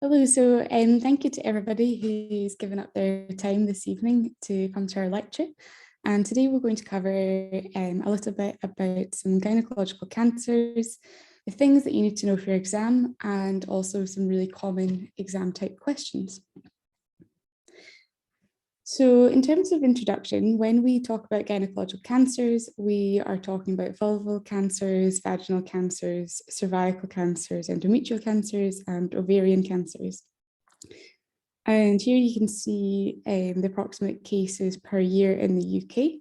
Hello, so thank you to everybody who's given up their time this evening to come to our lecture. And today we're going to cover a little bit about some gynecological cancers, the things that you need to know for your exam, and also some really common exam type questions. So in terms of introduction, when we talk about gynecological cancers, we are talking about vulval cancers, vaginal cancers, cervical cancers, endometrial cancers, and ovarian cancers. And here you can see the approximate cases per year in the UK.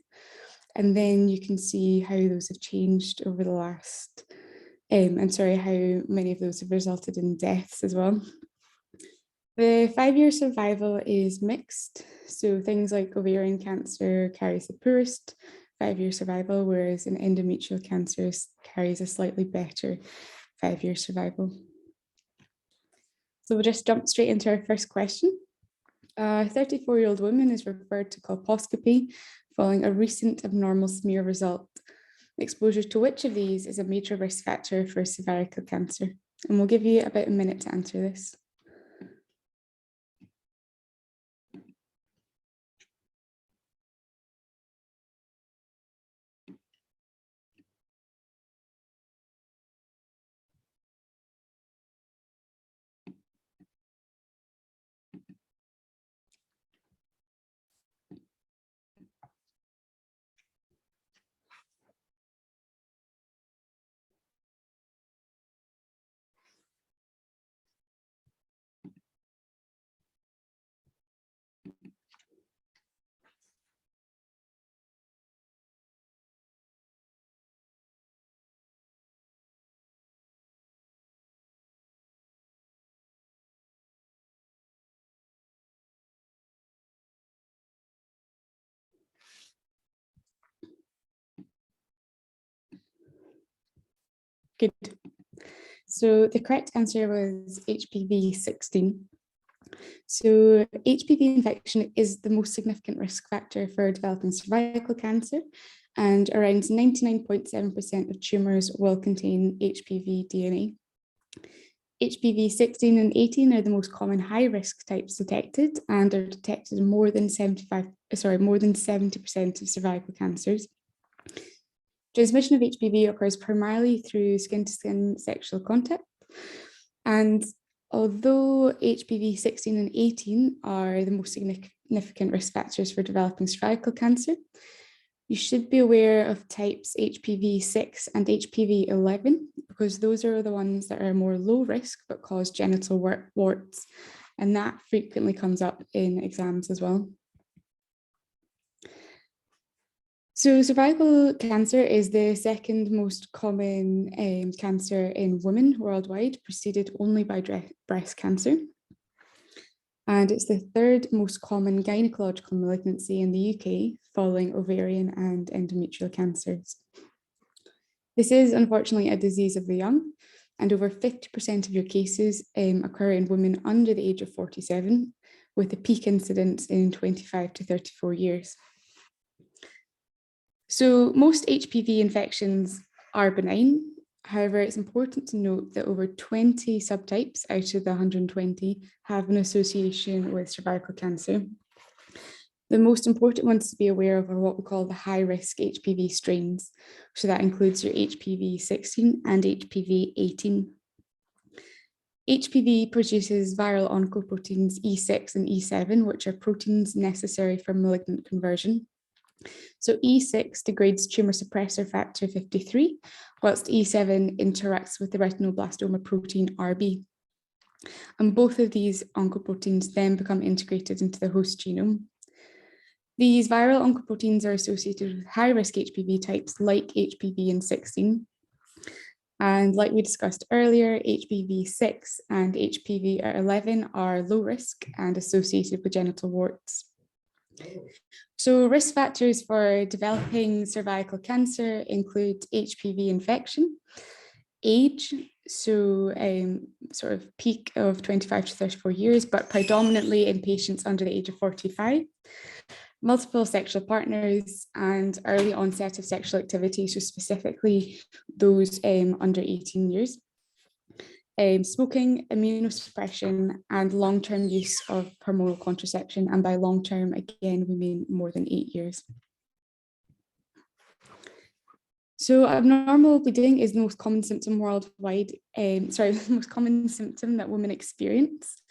And then you can see how those have changed over the last, how many of those have resulted in deaths as well. The 5-year survival is mixed. So things like ovarian cancer carries the poorest 5-year survival, whereas an endometrial cancer carries a slightly better 5-year survival. So we'll just jump straight into our first question. A 34-year-old woman is referred to colposcopy following a recent abnormal smear result. Exposure to which of these is a major risk factor for cervical cancer? And we'll give you about a minute to answer this. Good. So the correct answer was HPV 16. So HPV infection is the most significant risk factor for developing cervical cancer, and around 99.7% of tumours will contain HPV DNA. HPV 16 and 18 are the most common high-risk types detected and are detected in more than 70% of cervical cancers. Transmission of HPV occurs primarily through skin-to-skin sexual contact. And although HPV 16 and 18 are the most significant risk factors for developing cervical cancer, you should be aware of types HPV 6 and HPV 11, because those are the ones that are more low risk but cause genital warts. And that frequently comes up in exams as well. So cervical cancer is the second most common cancer in women worldwide, preceded only by breast cancer. And it's the third most common gynecological malignancy in the UK, following ovarian and endometrial cancers. This is unfortunately a disease of the young, and over 50% of your cases occur in women under the age of 47, with a peak incidence in 25 to 34 years. So most HPV infections are benign. However, it's important to note that over 20 subtypes out of the 120 have an association with cervical cancer. The most important ones to be aware of are what we call the high-risk HPV strains. So that includes your HPV 16 and HPV 18. HPV produces viral oncoproteins E6 and E7, which are proteins necessary for malignant conversion. So E6 degrades tumour suppressor factor 53, whilst E7 interacts with the retinoblastoma protein RB. And both of these oncoproteins then become integrated into the host genome. These viral oncoproteins are associated with high-risk HPV types like HPV and 16. And like we discussed earlier, HPV 6 and HPV 11 are low risk and associated with genital warts. So risk factors for developing cervical cancer include HPV infection, age, so sort of peak of 25 to 34 years, but predominantly in patients under the age of 45, multiple sexual partners, and early onset of sexual activity, so specifically those under 18 years. smoking, immunosuppression, and long-term use of hormonal contraception. And by long-term, again, we mean more than 8 years. So abnormal bleeding is the most common symptom worldwide, the most common symptom that women experience.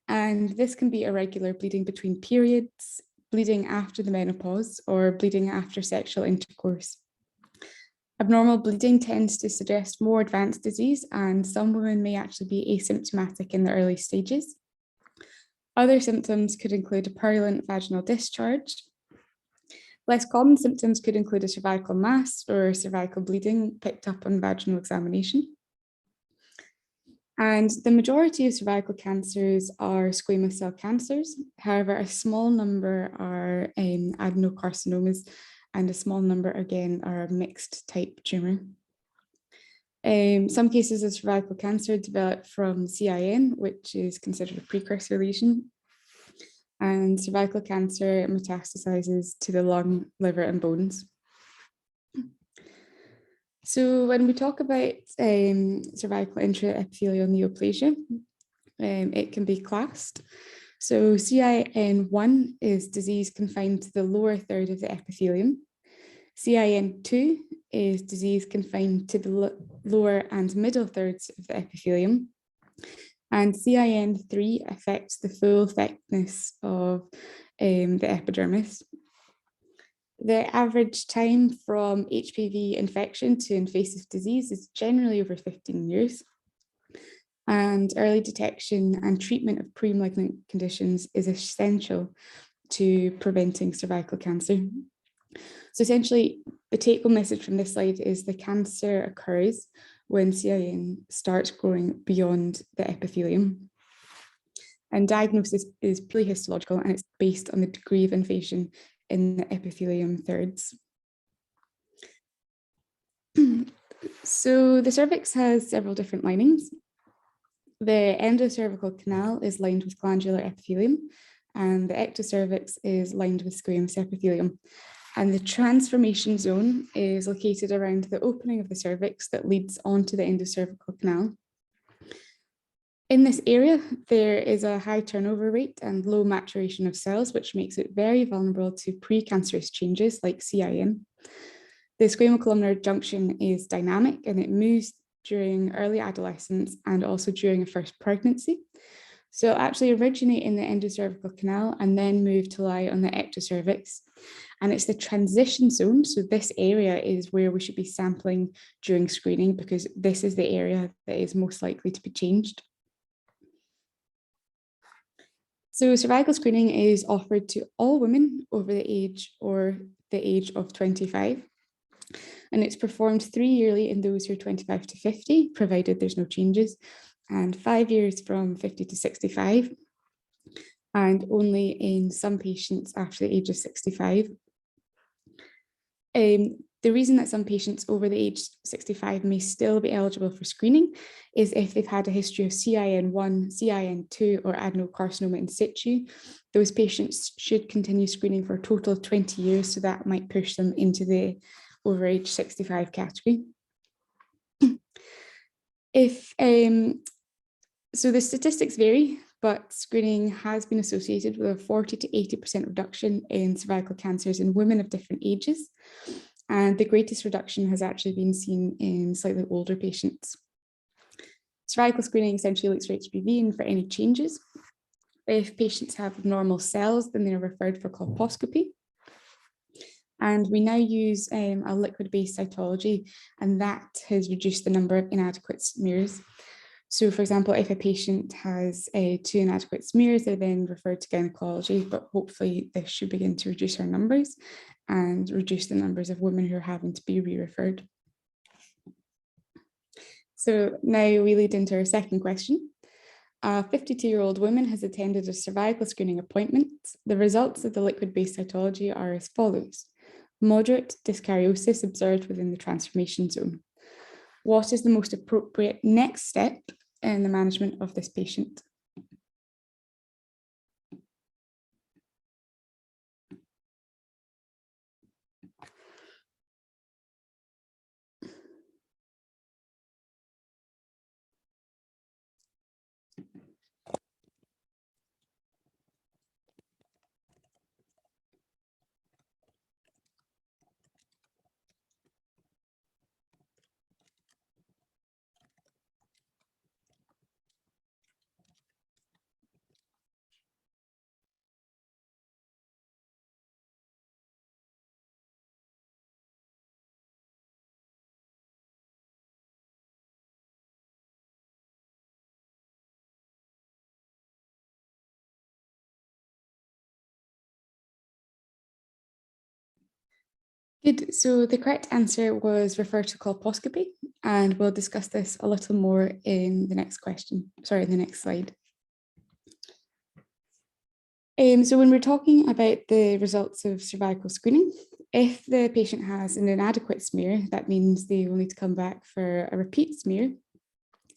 And this can be irregular bleeding between periods, bleeding after the menopause, or bleeding after sexual intercourse. Abnormal bleeding tends to suggest more advanced disease, and some women may actually be asymptomatic in the early stages. Other symptoms could include a purulent vaginal discharge. Less common symptoms could include a cervical mass or cervical bleeding picked up on vaginal examination. And the majority of cervical cancers are squamous cell cancers. However, a small number are adenocarcinomas, and a small number, again, are a mixed type tumor. Some cases of cervical cancer develop from CIN, which is considered a precursor lesion. And cervical cancer metastasizes to the lung, liver, and bones. So when we talk about cervical intraepithelial neoplasia, it can be classed. So CIN1 is disease confined to the lower third of the epithelium. CIN2 is disease confined to the lower and middle thirds of the epithelium. And CIN3 affects the full thickness of the epidermis. The average time from HPV infection to invasive disease is generally over 15 years. And early detection and treatment of pre-malignant conditions is essential to preventing cervical cancer. So essentially, the take-home message from this slide is the cancer occurs when CIN starts growing beyond the epithelium. And diagnosis is purely histological, and it's based on the degree of invasion in the epithelium thirds. So the cervix has several different linings. The endocervical canal is lined with glandular epithelium, and the ectocervix is lined with squamous epithelium. And the transformation zone is located around the opening of the cervix that leads onto the endocervical canal. In this area, there is a high turnover rate and low maturation of cells, which makes it very vulnerable to precancerous changes like CIN. The squamocolumnar junction is dynamic, and it moves during early adolescence and also during a first pregnancy. So it'll actually originate in the endocervical canal and then move to lie on the ectocervix. And it's the transition zone. So this area is where we should be sampling during screening, because this is the area that is most likely to be changed. So cervical screening is offered to all women over the age of 25. And it's performed 3 yearly in those who are 25 to 50, provided there's no changes, and 5 years from 50 to 65, and only in some patients after the age of 65. The reason that some patients over the age 65 may still be eligible for screening is if they've had a history of CIN1, CIN2, or adenocarcinoma in situ. Those patients should continue screening for a total of 20 years, so that might push them into the over age 65 category. So the statistics vary, but screening has been associated with a 40 to 80% reduction in cervical cancers in women of different ages. And the greatest reduction has actually been seen in slightly older patients. Cervical screening essentially looks for HPV and for any changes. If patients have abnormal cells, then they're referred for colposcopy. And we now use a liquid-based cytology, and that has reduced the number of inadequate smears. So for example, if a patient has 2 inadequate smears, they're then referred to gynaecology, but hopefully this should begin to reduce our numbers and reduce the numbers of women who are having to be re-referred. So now we lead into our second question. A 52-year-old woman has attended a cervical screening appointment. The results of the liquid-based cytology are as follows. Moderate dyskaryosis observed within the transformation zone. What is the most appropriate next step in the management of this patient? Good. So the correct answer was refer to colposcopy, and we'll discuss this a little more in the next question. Sorry, in the next slide. So when we're talking about the results of cervical screening, if the patient has an inadequate smear, that means they will need to come back for a repeat smear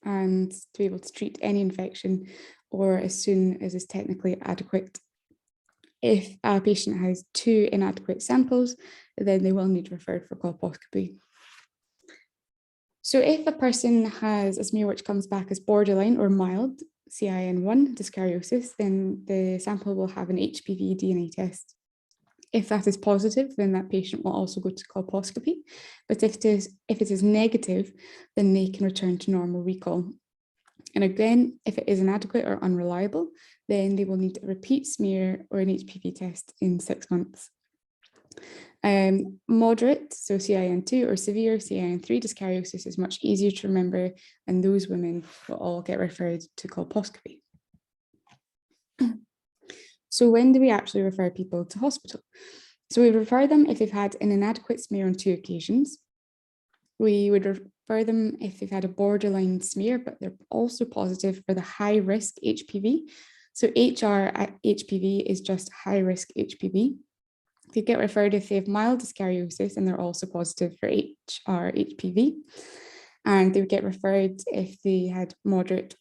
and to be able to treat any infection or as soon as is technically adequate. If a patient has 2 inadequate samples, then they will need referred for colposcopy. So if a person has a smear which comes back as borderline or mild CIN1 dyskaryosis, then the sample will have an HPV DNA test. If that is positive, then that patient will also go to colposcopy. But if it is negative, then they can return to normal recall. And again, if it is inadequate or unreliable, then they will need a repeat smear or an HPV test in 6 months. Moderate, so CIN2, or severe CIN3 dyskaryosis is much easier to remember, and those women will all get referred to colposcopy. So when do we actually refer people to hospital? So we refer them if they've had an inadequate smear on 2 occasions. We would refer them if they've had a borderline smear, but they're also positive for the high risk HPV. So HR HPV is just high risk HPV. They get referred if they have mild dyskaryosis and they're also positive for HR HPV. And they would get referred if they had moderate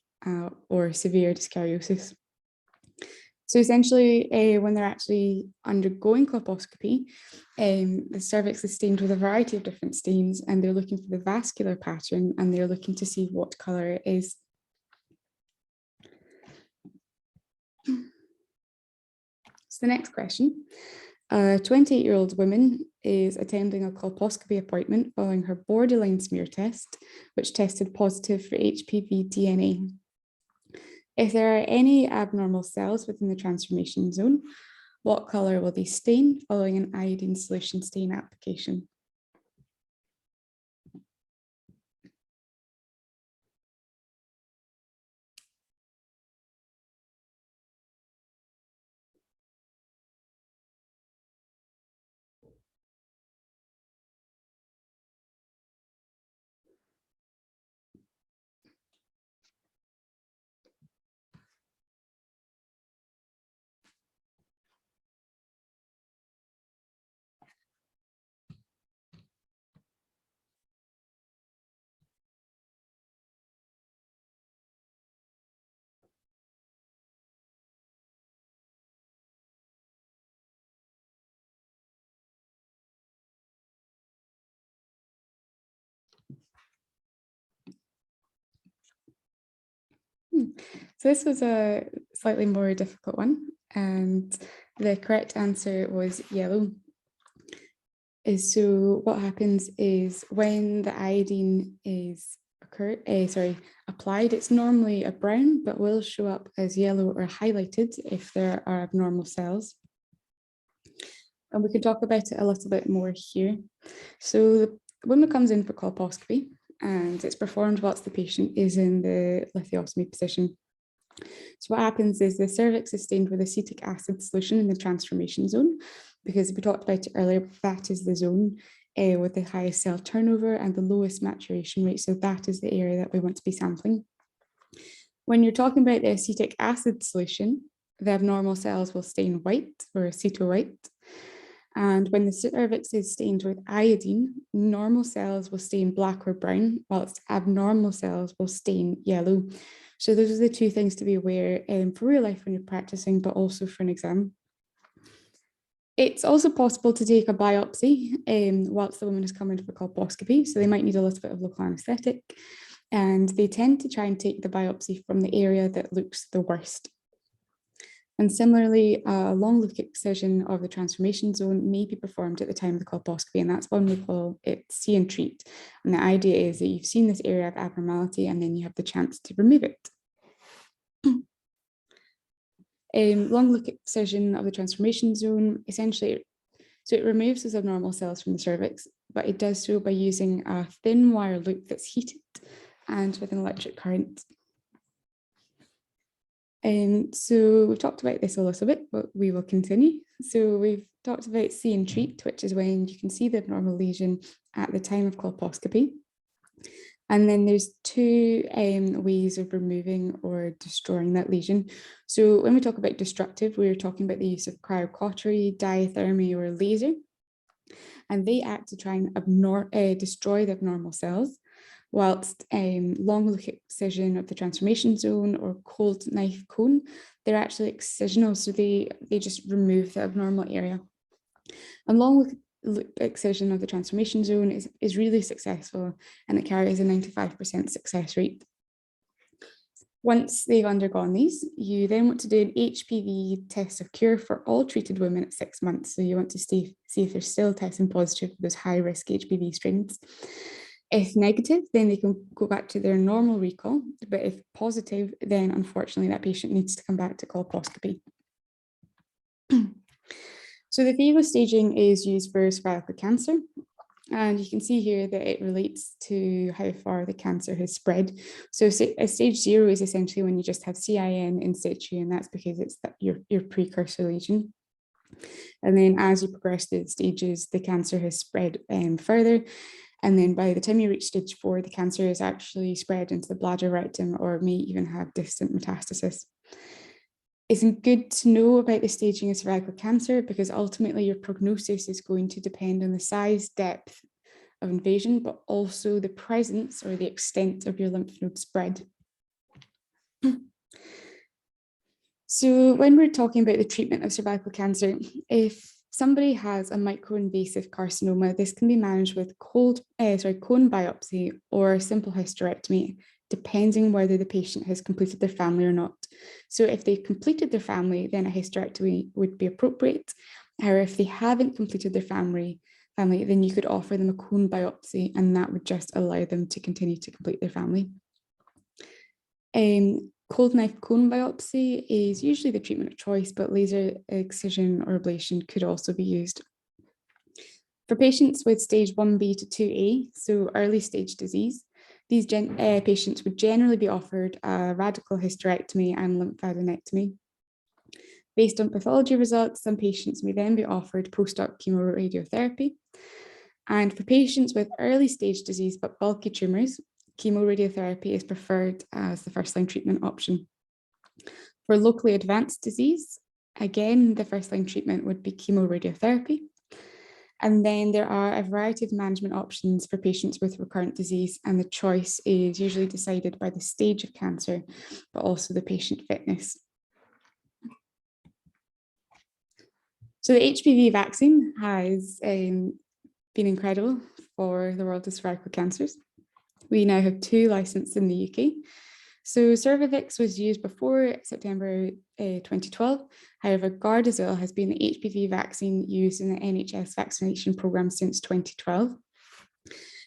or severe dyskaryosis. So essentially, when they're actually undergoing colposcopy, the cervix is stained with a variety of different stains, and they're looking for the vascular pattern, and they're looking to see what color it is. So the next question. A 28-year-old woman is attending a colposcopy appointment following her borderline smear test, which tested positive for HPV DNA. If there are any abnormal cells within the transformation zone, what color will they stain following an iodine solution stain application? So this was a slightly more difficult one, and the correct answer was yellow. So what happens is when the iodine is applied, it's normally a brown, but will show up as yellow or highlighted if there are abnormal cells. And we can talk about it a little bit more here. So the woman comes in for colposcopy, and it's performed whilst the patient is in the lithotomy position. So what happens is the cervix is stained with acetic acid solution in the transformation zone, because we talked about it earlier, that is the zone with the highest cell turnover and the lowest maturation rate. So that is the area that we want to be sampling. When you're talking about the acetic acid solution, the abnormal cells will stain white or aceto-white. And when the cervix is stained with iodine, normal cells will stain black or brown, whilst abnormal cells will stain yellow. So those are the 2 things to be aware for real life when you're practicing, but also for an exam. It's also possible to take a biopsy whilst the woman is coming for colposcopy. So they might need a little bit of local anesthetic, and they tend to try and take the biopsy from the area that looks the worst. And similarly, a long look excision of the transformation zone may be performed at the time of the colposcopy, and that's one we call it see and treat. And the idea is that you've seen this area of abnormality and then you have the chance to remove it. Long look excision of the transformation zone, essentially, so it removes those abnormal cells from the cervix, but it does so by using a thin wire loop that's heated and with an electric current. So we've talked about this a little bit, but we will continue. So we've talked about see and treat, which is when you can see the abnormal lesion at the time of colposcopy. And then there's two ways of removing or destroying that lesion. So when we talk about destructive, we're talking about the use of cryocautery, diathermy, or laser. And they act to try and destroy the abnormal cells, whilst long look excision of the transformation zone or cold knife cone, they're actually excisional, so they just remove the abnormal area. And long look excision of the transformation zone is really successful, and it carries a 95% success rate. Once they've undergone these, you then want to do an HPV test of cure for all treated women at 6 months. So you want to see if they're still testing positive for those high-risk HPV strains. If negative, then they can go back to their normal recall. But if positive, then unfortunately that patient needs to come back to colposcopy. So the Thiego staging is used for cervical cancer. And you can see here that it relates to how far the cancer has spread. So a stage 0 is essentially when you just have CIN in situ, and that's because it's your precursor lesion. And then as you progress through the stages, the cancer has spread further. And then by the time you reach stage 4, the cancer is actually spread into the bladder, rectum, or may even have distant metastasis. It's good to know about the staging of cervical cancer because ultimately your prognosis is going to depend on the size, depth of invasion, but also the presence or the extent of your lymph node spread. So when we're talking about the treatment of cervical cancer, if somebody has a microinvasive carcinoma, this can be managed with cone biopsy or simple hysterectomy, depending whether the patient has completed their family or not. So if they've completed their family, then a hysterectomy would be appropriate. However, if they haven't completed their family, then you could offer them a cone biopsy, and that would just allow them to continue to complete their family. Cold knife cone biopsy is usually the treatment of choice, but laser excision or ablation could also be used. For patients with stage 1B to 2A, so early stage disease, these patients would generally be offered a radical hysterectomy and lymphadenectomy. Based on pathology results, some patients may then be offered post-op chemoradiotherapy. And for patients with early stage disease but bulky tumours, chemoradiotherapy is preferred as the first-line treatment option. For locally advanced disease, again, the first-line treatment would be chemoradiotherapy. And then there are a variety of management options for patients with recurrent disease, and the choice is usually decided by the stage of cancer, but also the patient fitness. So the HPV vaccine has been incredible for the world of cervical cancers. We now have 2 licensed in the UK. So Cervivix was used before September 2012. However, Gardasil has been the HPV vaccine used in the NHS vaccination programme since 2012.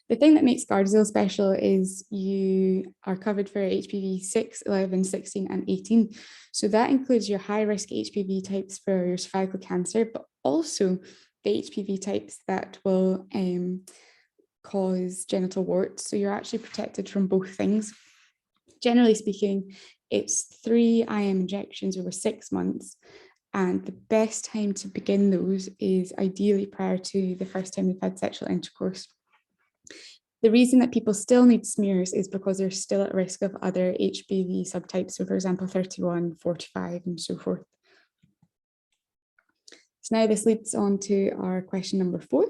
The thing that makes Gardasil special is you are covered for HPV 6, 11, 16 and 18. So that includes your high-risk HPV types for your cervical cancer, but also the HPV types that will cause genital warts. So you're actually protected from both things. Generally speaking, it's 3 IM injections over 6 months. And the best time to begin those is ideally prior to the first time they've had sexual intercourse. The reason that people still need smears is because they're still at risk of other HPV subtypes. So for example, 31, 45 and so forth. So now this leads on to our question number 4.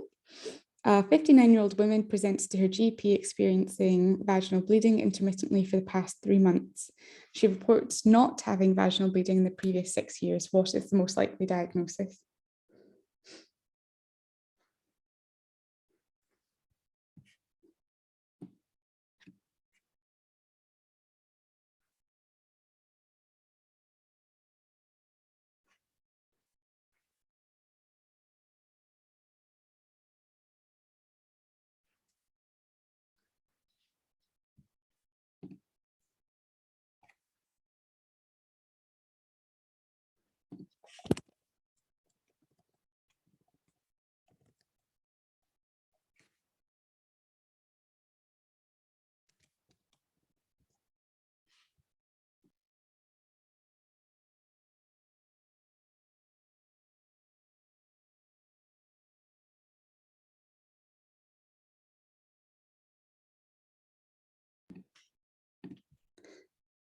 A 59-year-old woman presents to her GP experiencing vaginal bleeding intermittently for the past 3 months. She reports not having vaginal bleeding in the previous 6 years. What is the most likely diagnosis?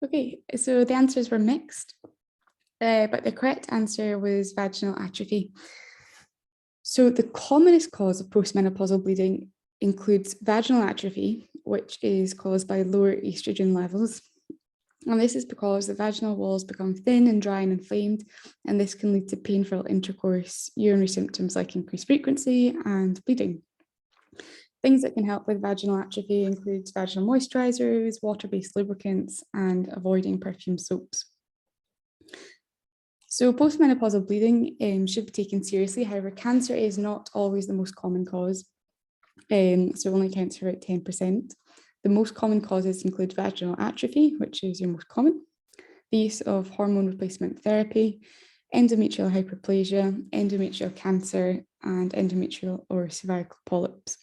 Okay, so the answers were mixed, but the correct answer was vaginal atrophy. So the commonest cause of postmenopausal bleeding includes vaginal atrophy, which is caused by lower estrogen levels. And this is because the vaginal walls become thin and dry and inflamed, and this can lead to painful intercourse, urinary symptoms like increased frequency and bleeding. Things that can help with vaginal atrophy include vaginal moisturizers, water-based lubricants, and avoiding perfume soaps. So postmenopausal bleeding should be taken seriously. However, cancer is not always the most common cause, so only accounts for about 10%. The most common causes include vaginal atrophy, which is your most common, the use of hormone replacement therapy, endometrial hyperplasia, endometrial cancer, and endometrial or cervical polyps.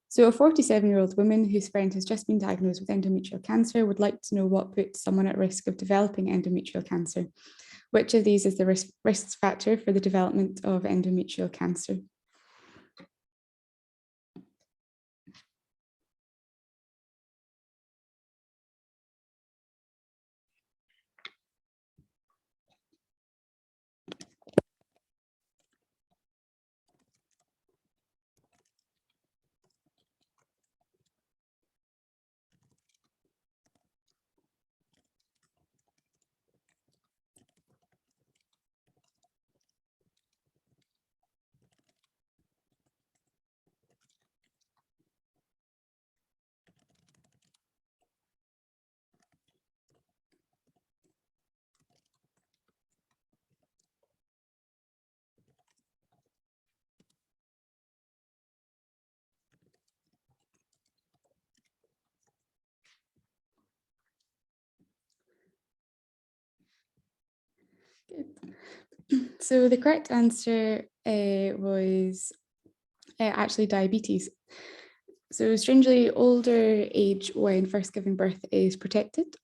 So a 47-year-old woman whose friend has just been diagnosed with endometrial cancer would like to know what puts someone at risk of developing endometrial cancer. Which of these is the risk factor for the development of endometrial cancer? Good. So the correct answer was actually diabetes. So strangely, older age when first giving birth is protected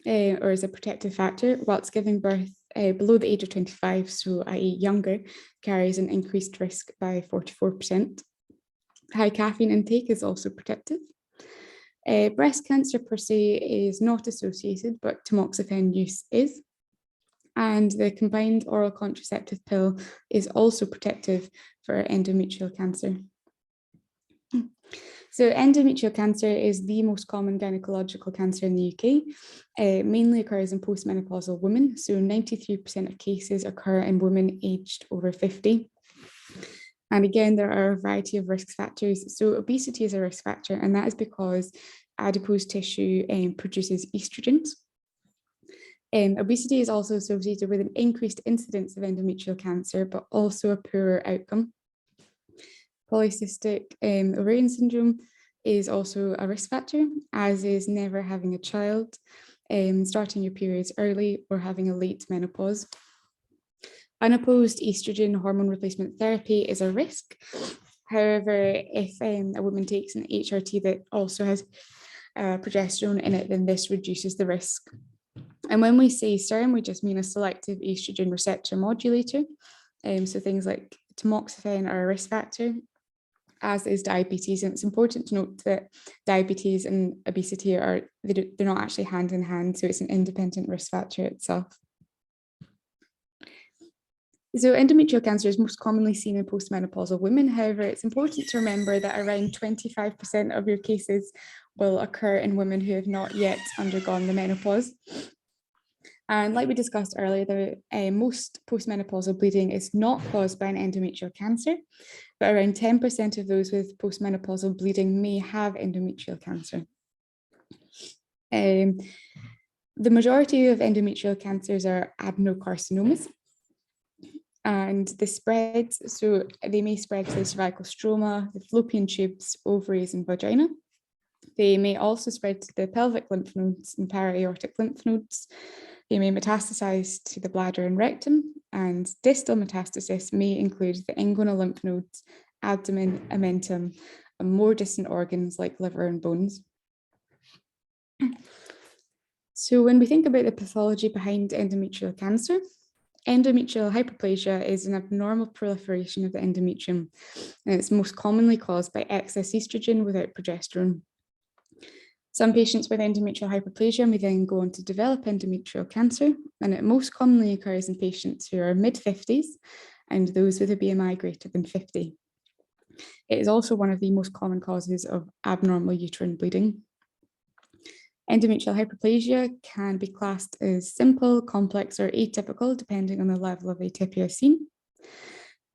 or is a protective factor, whilst giving birth below the age of 25, so i.e. younger, carries an increased risk by 44%. High caffeine intake is also protective. Breast cancer per se is not associated, but tamoxifen use is. And the combined oral contraceptive pill is also protective for endometrial cancer. So endometrial cancer is the most common gynecological cancer in the UK. It mainly occurs in postmenopausal women. So 93% of cases occur in women aged over 50. And again, there are a variety of risk factors. So obesity is a risk factor, and that is because adipose tissue produces estrogens. Obesity is also associated with an increased incidence of endometrial cancer, but also a poorer outcome. Polycystic ovarian syndrome is also a risk factor, as is never having a child, starting your periods early, or having a late menopause. Unopposed estrogen hormone replacement therapy is a risk. However, if a woman takes an HRT that also has progesterone in it, then this reduces the risk. And when we say SERM, we just mean a selective estrogen receptor modulator. So things like tamoxifen are a risk factor, as is diabetes. And it's important to note that diabetes and obesity they're not actually hand in hand. So it's an independent risk factor itself. So endometrial cancer is most commonly seen in postmenopausal women. However, it's important to remember that around 25% of your cases will occur in women who have not yet undergone the menopause. And like we discussed earlier, most postmenopausal bleeding is not caused by an endometrial cancer, but around 10% of those with postmenopausal bleeding may have endometrial cancer. The majority of endometrial cancers are adenocarcinomas, and this spreads, so they may spread to the cervical stroma, the fallopian tubes, ovaries, and vagina. They may also spread to the pelvic lymph nodes and para-aortic lymph nodes. They may metastasize to the bladder and rectum, and distal metastasis may include the inguinal lymph nodes, abdomen, omentum, and more distant organs like liver and bones. So when we think about the pathology behind endometrial cancer, endometrial hyperplasia is an abnormal proliferation of the endometrium, and it's most commonly caused by excess estrogen without progesterone. Some patients with endometrial hyperplasia may then go on to develop endometrial cancer, and it most commonly occurs in patients who are mid-50s and those with a BMI greater than 50. It is also one of the most common causes of abnormal uterine bleeding. Endometrial hyperplasia can be classed as simple, complex, or atypical, depending on the level of atypia seen.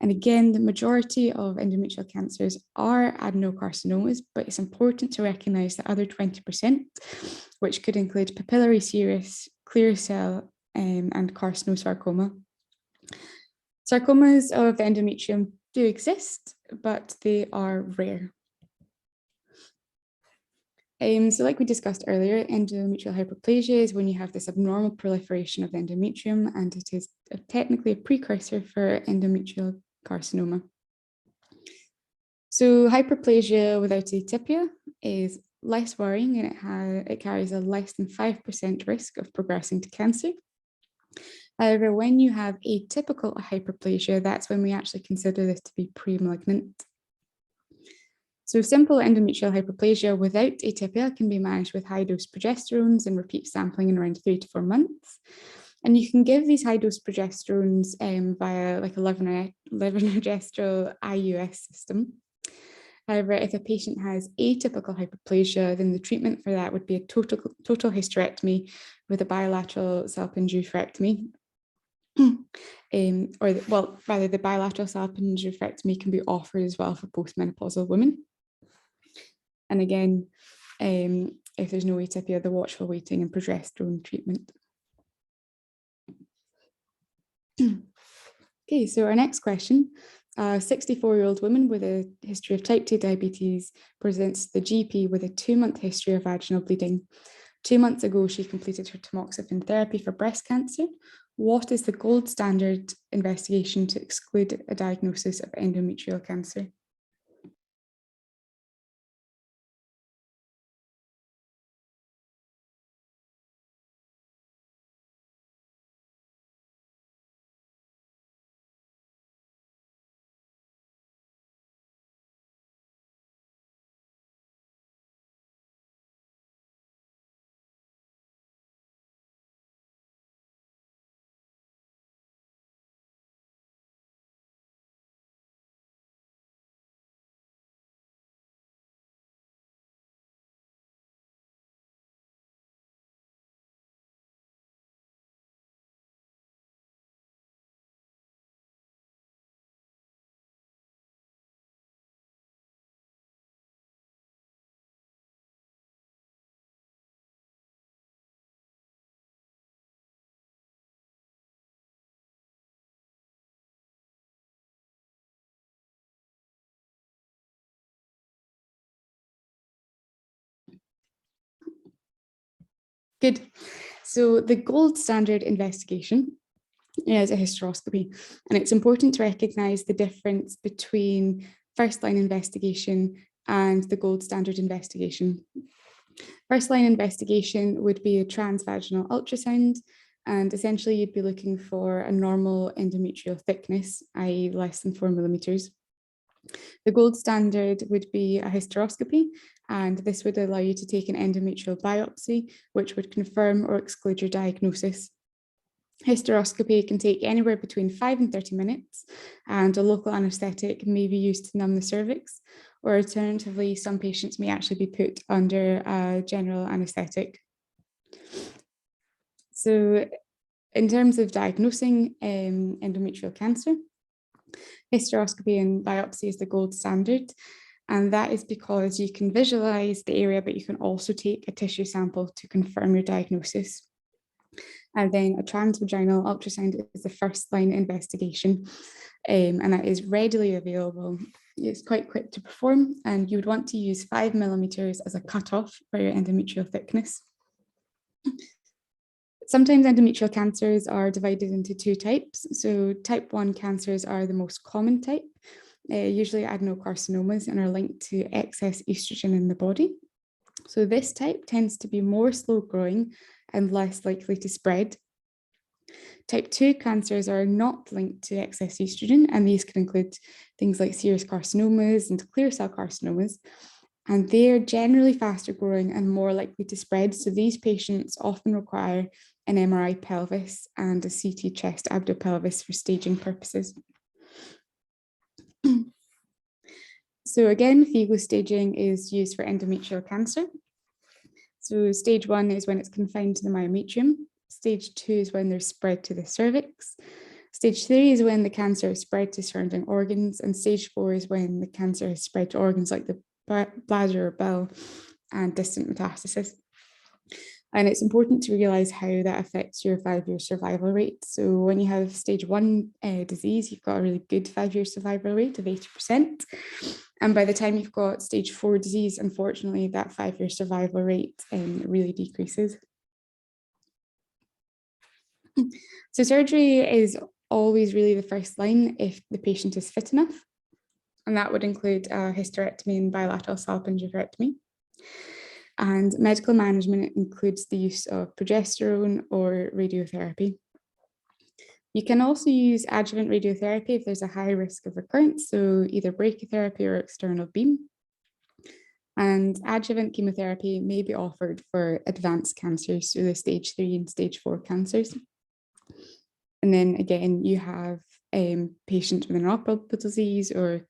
And again, the majority of endometrial cancers are adenocarcinomas, but it's important to recognise the other 20%, which could include papillary serous, clear cell, and carcinosarcoma. Sarcomas of the endometrium do exist, but they are rare. So like we discussed earlier, endometrial hyperplasia is when you have this abnormal proliferation of the endometrium, and it is technically a precursor for endometrial carcinoma. So hyperplasia without atypia is less worrying, and it carries a less than 5% risk of progressing to cancer. However, when you have atypical hyperplasia, that's when we actually consider this to be pre-malignant. So simple endometrial hyperplasia without atypia can be managed with high-dose progesterones and repeat sampling in around 3 to 4 months. And you can give these high-dose progesterones via like a levonorgestrel IUS system. However, if a patient has atypical hyperplasia, then the treatment for that would be a total hysterectomy with a bilateral salpingo-oophorectomy. The bilateral salpingo-oophorectomy can be offered as well for postmenopausal women. And again, if there's no atypia, the watchful waiting and progesterone treatment. Okay, so our next question. A 64-year-old woman with a history of type 2 diabetes presents the GP with a 2-month history of vaginal bleeding. 2 months ago, she completed her tamoxifen therapy for breast cancer. What is the gold standard investigation to exclude a diagnosis of endometrial cancer? Good. So the gold standard investigation is a hysteroscopy, and it's important to recognize the difference between first-line investigation and the gold standard investigation. First-line investigation would be a transvaginal ultrasound, and essentially you'd be looking for a normal endometrial thickness, i.e. less than 4 millimeters. The gold standard would be a hysteroscopy, and this would allow you to take an endometrial biopsy, which would confirm or exclude your diagnosis. Hysteroscopy can take anywhere between 5 and 30 minutes, and a local anaesthetic may be used to numb the cervix, or alternatively, some patients may actually be put under a general anaesthetic. So in terms of diagnosing endometrial cancer, hysteroscopy and biopsy is the gold standard, and that is because you can visualize the area, but you can also take a tissue sample to confirm your diagnosis. And then a transvaginal ultrasound is the first line investigation, and that is readily available. It's quite quick to perform, and you would want to use 5 millimeters as a cutoff for your endometrial thickness. Sometimes endometrial cancers are divided into 2 types. So type 1 cancers are the most common type, usually adenocarcinomas, and are linked to excess estrogen in the body. So this type tends to be more slow growing and less likely to spread. Type 2 cancers are not linked to excess estrogen, and these can include things like serous carcinomas and clear cell carcinomas. And they're generally faster growing and more likely to spread. So these patients often require an MRI pelvis and a CT chest abdo-pelvis for staging purposes. So again, fecal staging is used for endometrial cancer. So stage 1 is when it's confined to the myometrium. Stage 2 is when they're spread to the cervix. Stage 3 is when the cancer is spread to surrounding organs. And stage 4 is when the cancer is spread to organs like the bladder or bowel and distant metastasis. And it's important to realize how that affects your 5-year survival rate. So when you have stage 1 disease, you've got a really good 5-year survival rate of 80%. And by the time you've got stage 4 disease, unfortunately, that 5-year survival rate really decreases. So surgery is always really the first line if the patient is fit enough. And that would include a hysterectomy and bilateral salpingiectomy. And medical management includes the use of progesterone or radiotherapy. You can also use adjuvant radiotherapy if there's a high risk of recurrence, so either brachytherapy or external beam. And adjuvant chemotherapy may be offered for advanced cancers, so the stage 3 and stage 4 cancers. And then again, you have patients with inoperable disease or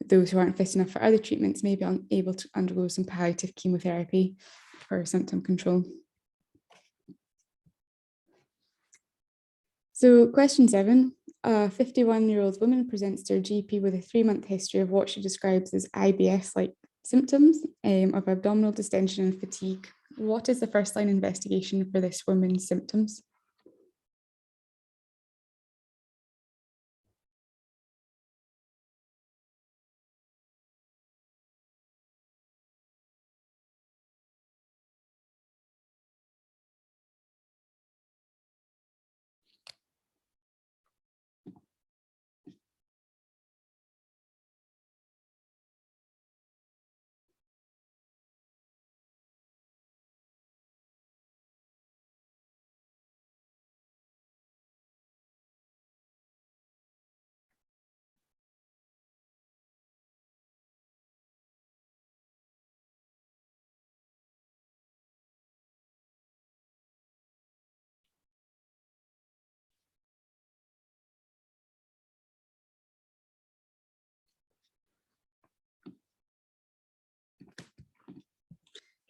those who aren't fit enough for other treatments may be unable to undergo some palliative chemotherapy for symptom control. So question 7, a 51-year-old woman presents to her GP with a 3-month history of what she describes as IBS-like symptoms of abdominal distension and fatigue. What is the first-line investigation for this woman's symptoms?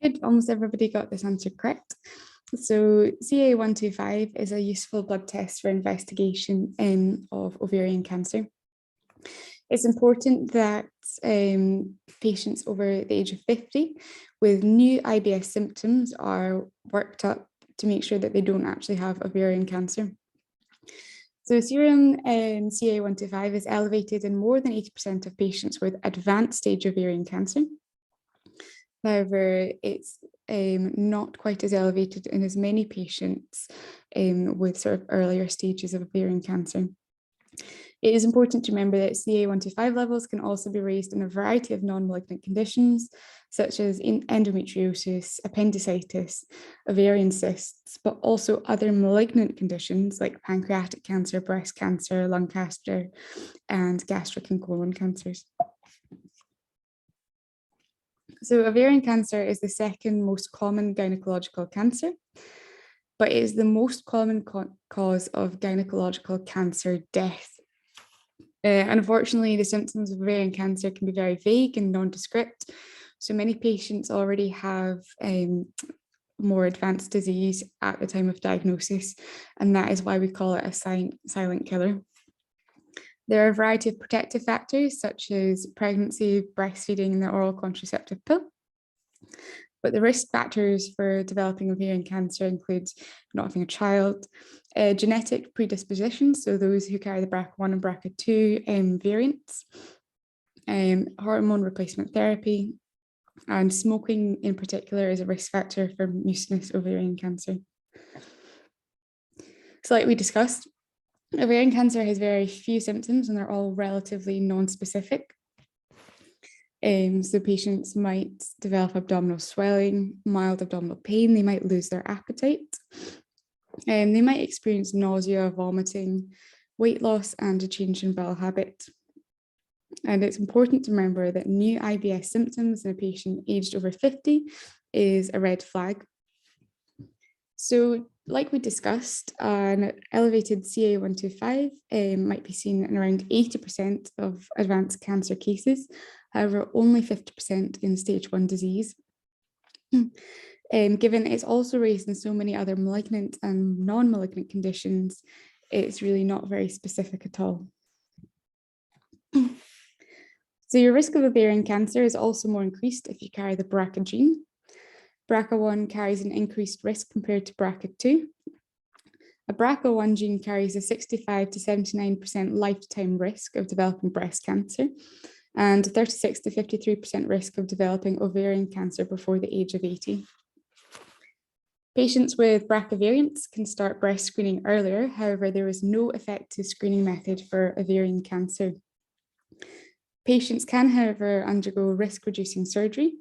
Good, almost everybody got this answer correct. So CA125 is a useful blood test for investigation of ovarian cancer. It's important that patients over the age of 50 with new IBS symptoms are worked up to make sure that they don't actually have ovarian cancer. So serum CA125 is elevated in more than 80% of patients with advanced stage ovarian cancer. However, it's not quite as elevated in as many patients with sort of earlier stages of ovarian cancer. It is important to remember that CA125 levels can also be raised in a variety of non-malignant conditions, such as endometriosis, appendicitis, ovarian cysts, but also other malignant conditions like pancreatic cancer, breast cancer, lung cancer, and gastric and colon cancers. So ovarian cancer is the second most common gynecological cancer, but it is the most common cause of gynecological cancer death. Unfortunately, the symptoms of ovarian cancer can be very vague and nondescript. So many patients already have more advanced disease at the time of diagnosis, and that is why we call it a silent killer. There are a variety of protective factors such as pregnancy, breastfeeding, and the oral contraceptive pill. But the risk factors for developing ovarian cancer include not having a child, genetic predispositions, so those who carry the BRCA1 and BRCA2 variants, hormone replacement therapy, and smoking in particular is a risk factor for mucinous ovarian cancer. So like we discussed, ovarian cancer has very few symptoms and they're all relatively non-specific. So patients might develop abdominal swelling, mild abdominal pain, they might lose their appetite, and they might experience nausea, vomiting, weight loss, and a change in bowel habit. And it's important to remember that new IBS symptoms in a patient aged over 50 is a red flag. So like we discussed, an elevated CA125 might be seen in around 80% of advanced cancer cases, however, only 50% in stage 1 disease. Given it's also raised in so many other malignant and non-malignant conditions, it's really not very specific at all. So your risk of ovarian cancer is also more increased if you carry the BRCA gene. BRCA1 carries an increased risk compared to BRCA2. A BRCA1 gene carries a 65 to 79% lifetime risk of developing breast cancer and 36 to 53% risk of developing ovarian cancer before the age of 80. Patients with BRCA variants can start breast screening earlier. However, there is no effective screening method for ovarian cancer. Patients can, however, undergo risk-reducing surgery.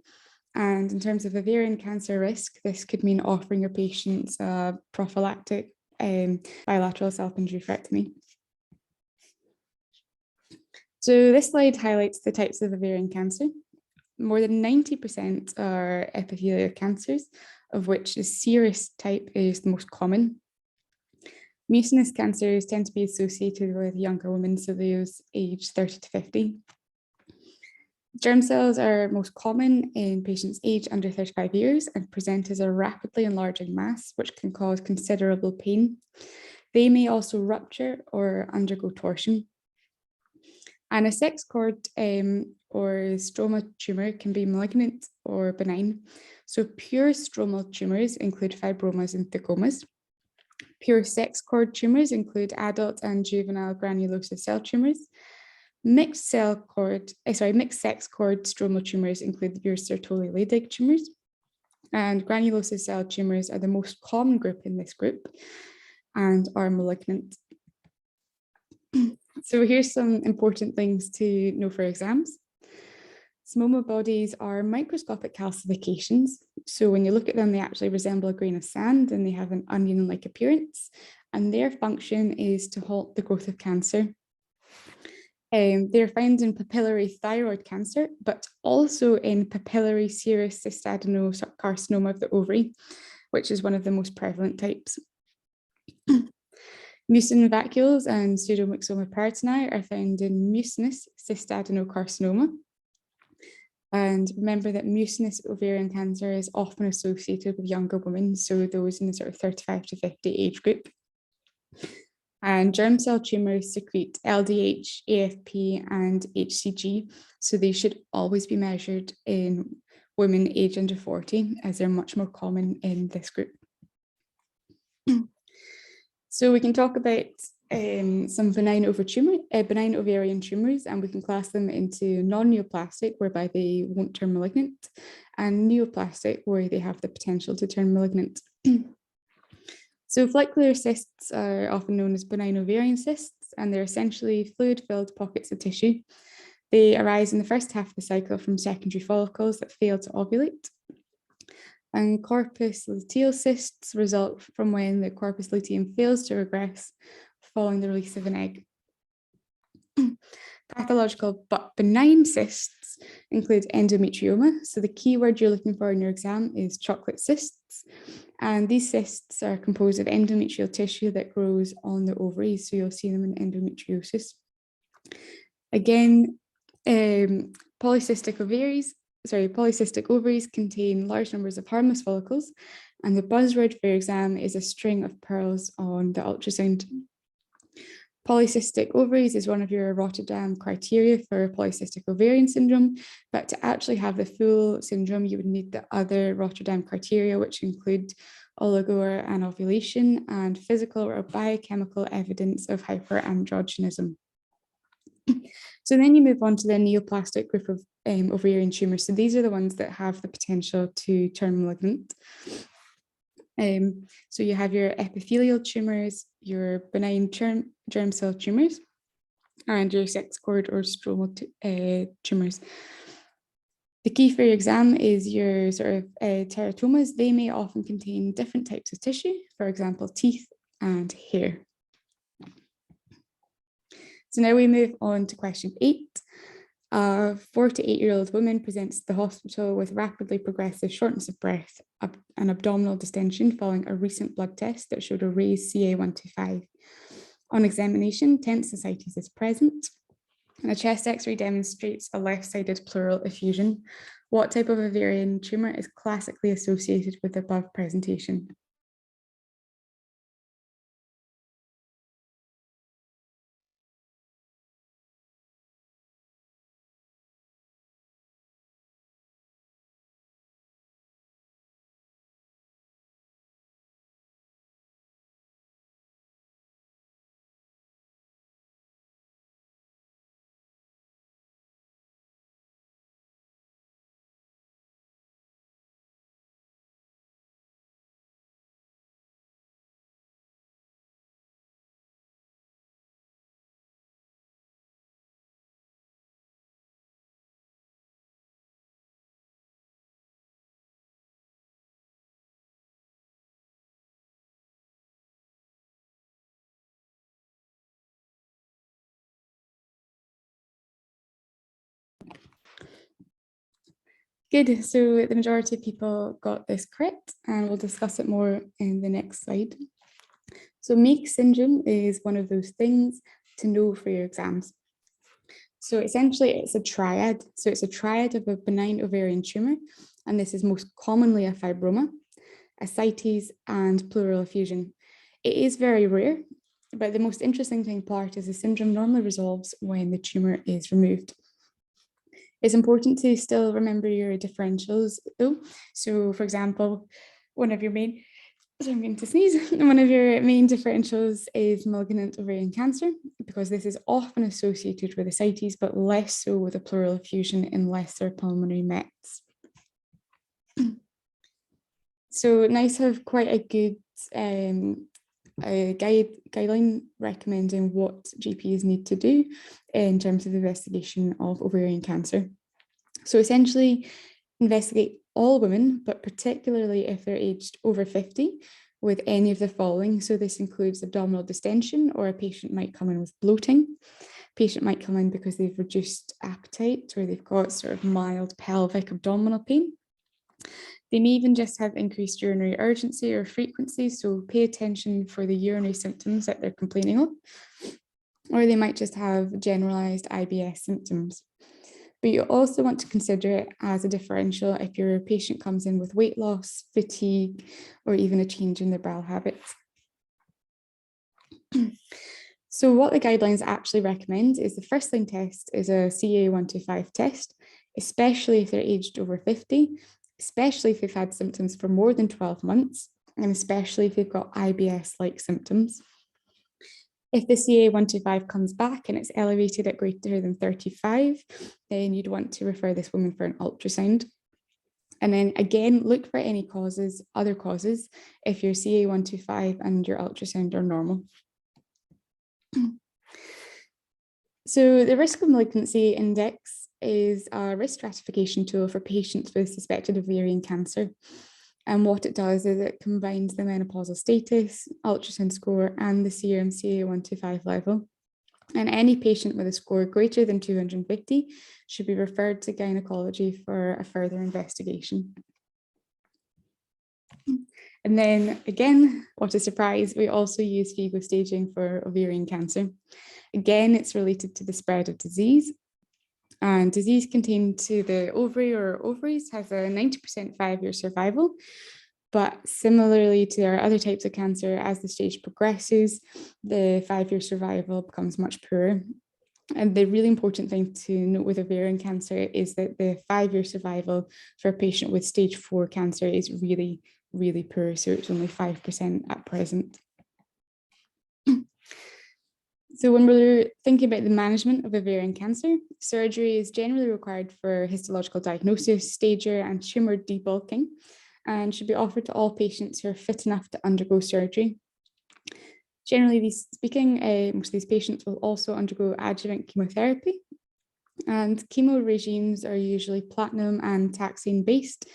And in terms of ovarian cancer risk, this could mean offering your patients a prophylactic bilateral self-hysterectomy. So this slide highlights the types of ovarian cancer. More than 90% are epithelial cancers, of which the serous type is the most common. Mucinous cancers tend to be associated with younger women, so those aged 30 to 50. Germ cells are most common in patients aged under 35 years and present as a rapidly enlarging mass, which can cause considerable pain. They may also rupture or undergo torsion. And a sex cord or stroma tumour can be malignant or benign. So pure stromal tumours include fibromas and thecomas. Pure sex cord tumours include adult and juvenile granulosa cell tumours. Mixed sex cord stromal tumours include the Sertoli Leydig tumours. And granulosa cell tumours are the most common group in this group and are malignant. So here's some important things to know for exams. Smoma bodies are microscopic calcifications. So when you look at them, they actually resemble a grain of sand and they have an onion-like appearance. And their function is to halt the growth of cancer. They're found in papillary thyroid cancer, but also in papillary serous cystadenocarcinoma of the ovary, which is one of the most prevalent types. Mucin vacuoles and pseudomyxoma peritoni are found in mucinous cystadenocarcinoma. And remember that mucinous ovarian cancer is often associated with younger women, so those in the sort of 35 to 50 age group. And germ cell tumours secrete LDH, AFP, and HCG, so they should always be measured in women aged under 40, as they're much more common in this group. So we can talk about some benign ovarian tumours, and we can class them into non-neoplastic, whereby they won't turn malignant, and neoplastic, where they have the potential to turn malignant. So follicular cysts are often known as benign ovarian cysts, and they're essentially fluid-filled pockets of tissue. They arise in the first half of the cycle from secondary follicles that fail to ovulate. And corpus luteal cysts result from when the corpus luteum fails to regress following the release of an egg. Pathological but benign cysts include endometrioma. So the key word you're looking for in your exam is chocolate cysts. And these cysts are composed of endometrial tissue that grows on the ovaries. So you'll see them in endometriosis. Again, polycystic ovaries contain large numbers of harmless follicles, and the buzzword for your exam is a string of pearls on the ultrasound. Polycystic ovaries is one of your Rotterdam criteria for polycystic ovarian syndrome, but to actually have the full syndrome, you would need the other Rotterdam criteria, which include oligo and ovulation and physical or biochemical evidence of hyperandrogenism. So then you move on to the neoplastic group of ovarian tumours. So these are the ones that have the potential to turn malignant. So you have your epithelial tumours, your benign germ cell tumours, and your sex cord or stromal tumours. The key for your exam is your sort of teratomas. They may often contain different types of tissue, for example, teeth and hair. So now we move on to question 8. A 48-year-old woman presents to the hospital with rapidly progressive shortness of breath and abdominal distension following a recent blood test that showed a raised CA125. On examination, tense ascites is present, and a chest X-ray demonstrates a left-sided pleural effusion. What type of ovarian tumour is classically associated with the above presentation? Good, so the majority of people got this correct, and we'll discuss it more in the next slide. So Meeks syndrome is one of those things to know for your exams. So essentially it's a triad. So it's a triad of a benign ovarian tumour, and this is most commonly a fibroma, ascites, and pleural effusion. It is very rare, but the most interesting part is the syndrome normally resolves when the tumour is removed. It's important to still remember your differentials though. So for example, one of your main differentials is malignant ovarian cancer, because this is often associated with ascites, but less so with a pleural effusion in lesser pulmonary mets. So NICE have quite a good guideline recommending what GPs need to do in terms of investigation of ovarian cancer. So essentially, investigate all women, but particularly if they're aged over 50, with any of the following. So this includes abdominal distension, or a patient might come in with bloating. Patient might come in because they've reduced appetite, or they've got sort of mild pelvic abdominal pain. They may even just have increased urinary urgency or frequency, so pay attention for the urinary symptoms that they're complaining of. Or they might just have generalized IBS symptoms. But you also want to consider it as a differential if your patient comes in with weight loss, fatigue, or even a change in their bowel habits. So what the guidelines actually recommend is the first line test is a CA125 test, especially if they're aged over 50, especially if they've had symptoms for more than 12 months, and especially if they've got IBS-like symptoms. If the CA125 comes back and it's elevated at greater than 35, then you'd want to refer this woman for an ultrasound. And then again, look for any causes, other causes, if your CA125 and your ultrasound are normal. So the risk of malignancy index is a risk stratification tool for patients with suspected ovarian cancer. And what it does is it combines the menopausal status, ultrasound score, and the serum CA125 level. And any patient with a score greater than 250 should be referred to gynecology for a further investigation. And then again, what a surprise, we also use FIGO staging for ovarian cancer. Again, it's related to the spread of disease. And disease contained to the ovary or ovaries has a 90% 5-year survival. But similarly to our other types of cancer, as the stage progresses, the 5-year survival becomes much poorer. And the really important thing to note with ovarian cancer is that the 5-year survival for a patient with stage 4 cancer is really, really poor. So it's only 5% at present. So when we're thinking about the management of ovarian cancer, surgery is generally required for histological diagnosis, stager, and tumour debulking, and should be offered to all patients who are fit enough to undergo surgery. Generally speaking, most of these patients will also undergo adjuvant chemotherapy, and chemo regimes are usually platinum and taxane based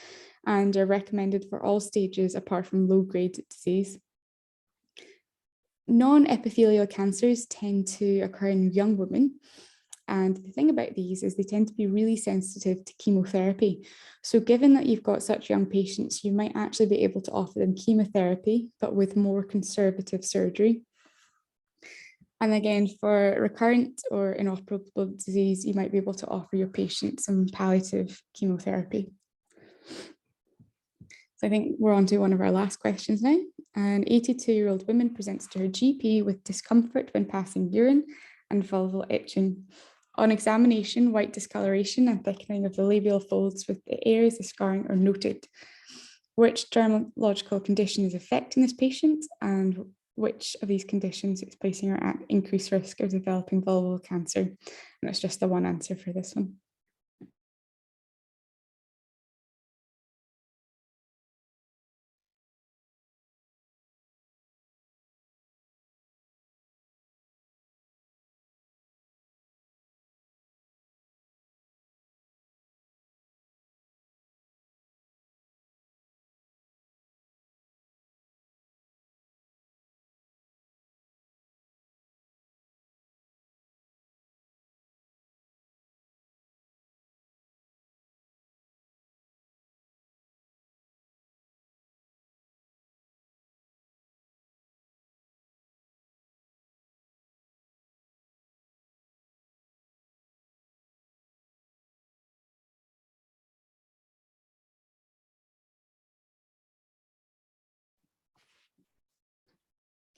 and are recommended for all stages apart from low-grade disease. Non-epithelial cancers tend to occur in young women, And the thing about these is they tend to be really sensitive to chemotherapy. So given that you've got such young patients, you might actually be able to offer them chemotherapy, but with more conservative surgery. And again, for recurrent or inoperable disease, you might be able to offer your patient some palliative chemotherapy. So I think we're on to one of our last questions now. An 82-year-old woman presents to her GP with discomfort when passing urine and vulval itching. On examination, white discoloration and thickening of the labial folds with the areas of scarring are noted. Which dermatological condition is affecting this patient, and which of these conditions is placing her at increased risk of developing vulval cancer? And it's just the one answer for this one.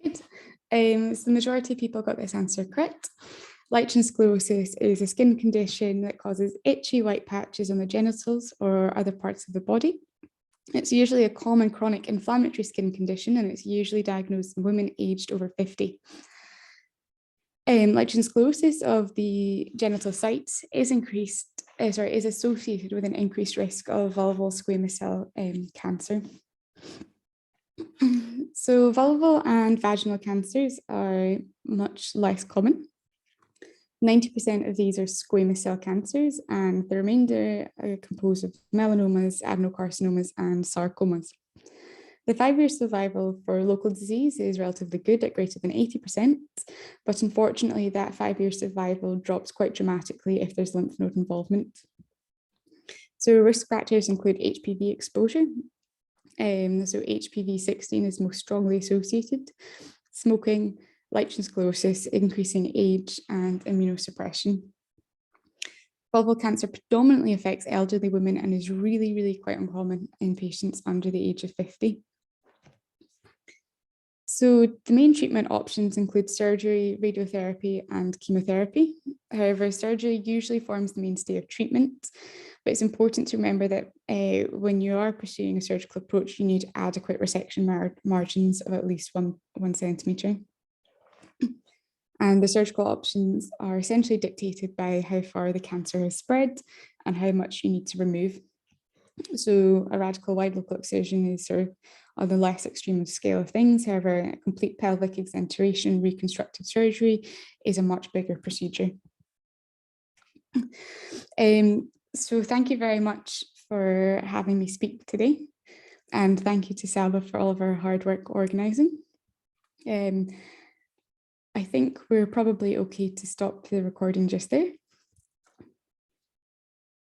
Good. So the majority of people got this answer correct. Lichen sclerosis is a skin condition that causes itchy white patches on the genitals or other parts of the body. It's usually a common chronic inflammatory skin condition, and it's usually diagnosed in women aged over 50. Lichen sclerosis of the genital sites is associated with an increased risk of vulval squamous cell cancer. So vulval and vaginal cancers are much less common. 90% of these are squamous cell cancers, and the remainder are composed of melanomas, adenocarcinomas, and sarcomas. The 5-year survival for local disease is relatively good at greater than 80%, but unfortunately that 5-year survival drops quite dramatically if there's lymph node involvement. So risk factors include HPV exposure. So HPV 16 is most strongly associated, smoking, lichen sclerosis, increasing age, and immunosuppression. Vulval cancer predominantly affects elderly women and is really, really quite uncommon in patients under the age of 50. So the main treatment options include surgery, radiotherapy, and chemotherapy. However, surgery usually forms the mainstay of treatment, but it's important to remember that when you are pursuing a surgical approach, you need adequate resection margins of at least 1 centimetre. And the surgical options are essentially dictated by how far the cancer has spread and how much you need to remove. So a radical wide local excision is sort of on the less extreme scale of things. However, a complete pelvic exenteration reconstructive surgery is a much bigger procedure. So thank you very much for having me speak today. And thank you to Salva for all of our hard work organising. I think we're probably okay to stop the recording just there.